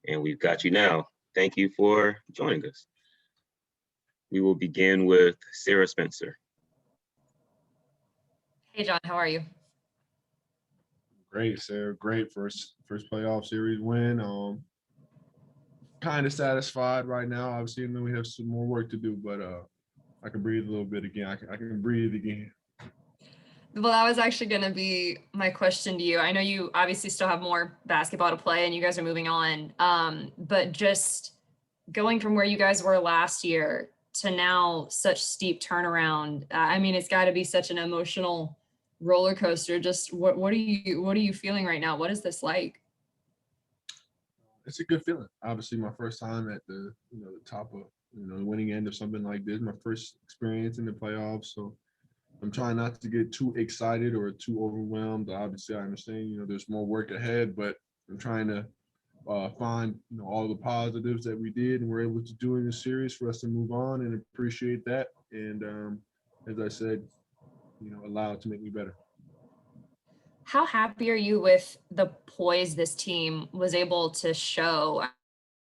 And we've got you now. Thank you for joining us. We will begin with Sarah Spencer. Hey, John, how are you? Great, Sarah. Great first playoff series win. Kind of satisfied right now. Obviously, I know we have some more work to do, but I can breathe a little bit again. I can breathe again. Well, that was actually going to be my question to you. I know you obviously still have more basketball to play and you guys are moving on. But just going from where you guys were last year to now such steep turnaround, I mean, it's got to be such an emotional roller coaster. Just what are you feeling right now? What is this like? It's a good feeling. Obviously, my first time at the top of the winning end of something like this. My first experience in the playoffs, so I'm trying not to get too excited or too overwhelmed. Obviously, I understand there's more work ahead, but I'm trying to find all the positives that we did and we're able to do in this series for us to move on and appreciate that. And as I said, allow it to make me better. How happy are you with the poise this team was able to show?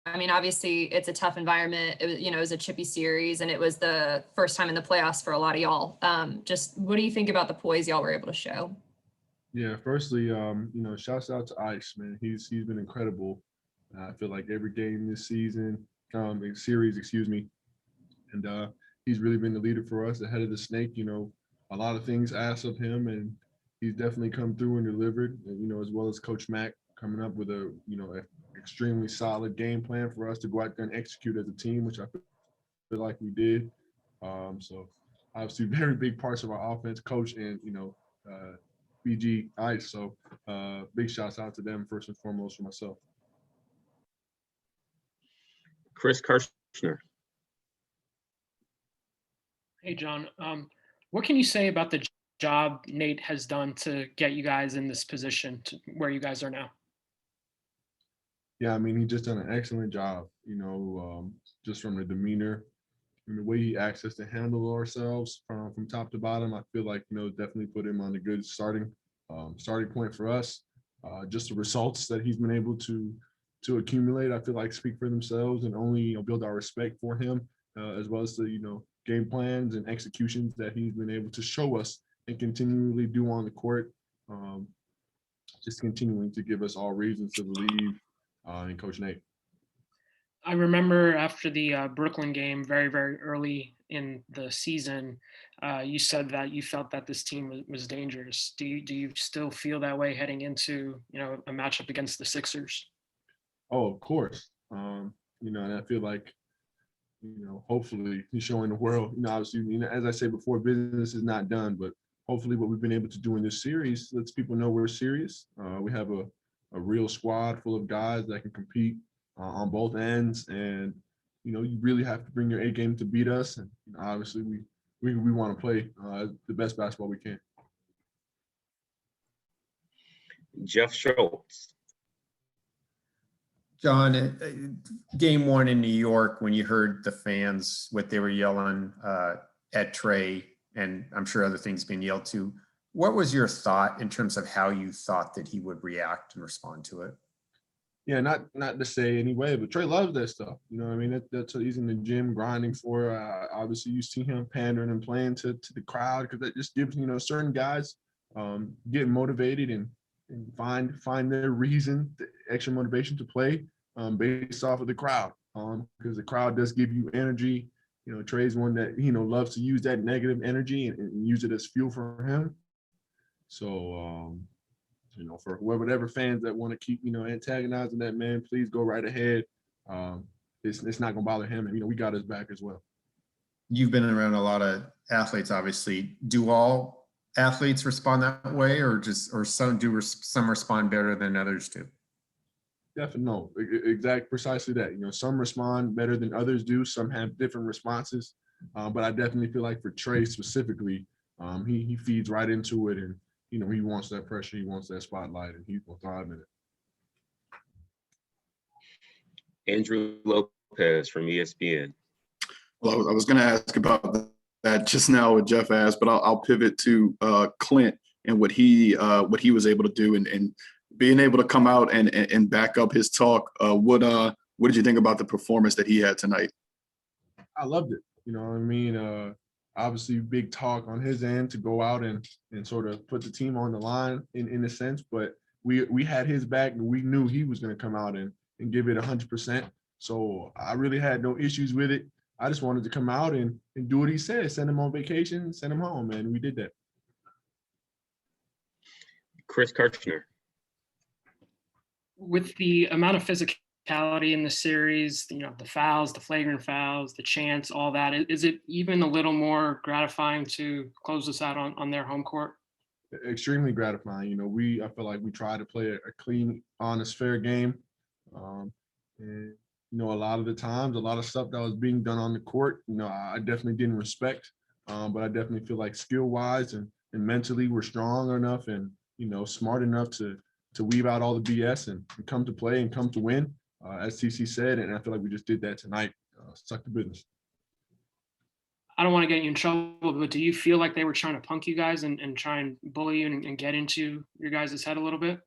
I mean, obviously it's a tough environment. It was a chippy series and it was the first time in the playoffs for a lot of y'all. Just what do you think about the poise y'all were able to show? Yeah, firstly, shouts out to Ice, man. He's been incredible. I feel like every game this season, series, and he's really been the leader for us, the head of the snake. A lot of things asked of him, and he's definitely come through and delivered. As well as Coach Mack coming up with a extremely solid game plan for us to go out there and execute as a team, which I feel like we did. So obviously very big parts of our offense, coach and BG Ice. So big shouts out to them first and foremost for myself. Chris Kirshner. Hey, John. What can you say about the job Nate has done to get you guys in this position to where you guys are now? Yeah, I mean, he just done an excellent job, just from the demeanor and the way he asks us to handle ourselves from top to bottom. I feel like, definitely put him on a good starting point for us. Just the results that he's been able to accumulate, I feel like speak for themselves and only build our respect for him, as well as the, game plans and executions that he's been able to show us and continually do on the court. Just continuing to give us all reasons to believe in Coach Nate. I remember after the Brooklyn game, very, very early in the season, you said that you felt that this team was dangerous. Do you still feel that way heading into a matchup against the Sixers? Oh, of course. And I feel like hopefully he's showing the world. Obviously, as I said before, business is not done, but hopefully what we've been able to do in this series lets people know we're serious. We have a real squad full of guys that can compete on both ends, and you really have to bring your A game to beat us. And obviously, we want to play the best basketball we can. Jeff Schultz. John, game one in New York, when you heard the fans, what they were yelling at Trey, and I'm sure other things being yelled to, what was your thought in terms of how you thought that he would react and respond to it? Yeah, not to say anyway, but Trey loves that stuff. I mean, that's what he's in the gym grinding for. Obviously, you see him pandering and playing to the crowd because that just gives certain guys get motivated and find their reason, the extra motivation to play based off of the crowd, because the crowd does give you energy. Trey's one that loves to use that negative energy and use it as fuel for him. So for whatever fans that want to keep antagonizing that man, please go right ahead. It's not gonna bother him, and we got his back as well. You've been around a lot of athletes, obviously. Do all athletes respond that way, or some respond better than others do? Definitely, no, precisely that. Some respond better than others do. Some have different responses, but I definitely feel like for Trey specifically, he feeds right into it, and he wants that pressure, he wants that spotlight, and he will thrive in it. Andrew Lopez from ESPN. Well, I was going to ask about that just now what Jeff asked, but I'll pivot to Clint and what he was able to do. And being able to come out and back up his talk, what did you think about the performance that he had tonight? I loved it. You know what I mean? Obviously, big talk on his end to go out and sort of put the team on the line in a sense, but we had his back and we knew he was going to come out and give it 100%. So I really had no issues with it. I just wanted to come out and do what he said, send him on vacation, send him home, and we did that. Chris Kirchner. With the amount of physicality in the series, you know, the fouls, the flagrant fouls, the chants, all that, is it even a little more gratifying to close this out on their home court? Extremely gratifying. You know, I feel like we try to play a clean, honest, fair game. And you know, a lot of the times, a lot of stuff that was being done on the court, you know, I definitely didn't respect. But I definitely feel like skill-wise and mentally we're strong enough and, you know, smart enough to weave out all the BS and come to play and come to win, as TC said. And I feel like we just did that tonight. Suck the business. I don't want to get you in trouble, but do you feel like they were trying to punk you guys and try and bully you and get into your guys' head a little bit?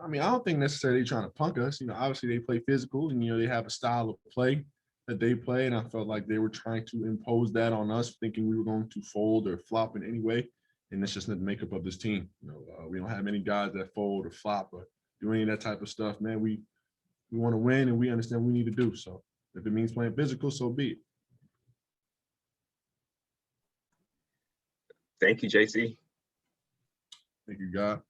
I mean, I don't think necessarily trying to punk us. You know, obviously they play physical and, you know, they have a style of play that they play. And I felt like they were trying to impose that on us, thinking we were going to fold or flop in any way. And that's just not the makeup of this team. You know, we don't have many guys that fold or flop or do any of that type of stuff, man. We want to win and we understand what we need to do. So if it means playing physical, so be it. Thank you, JC. Thank you, God.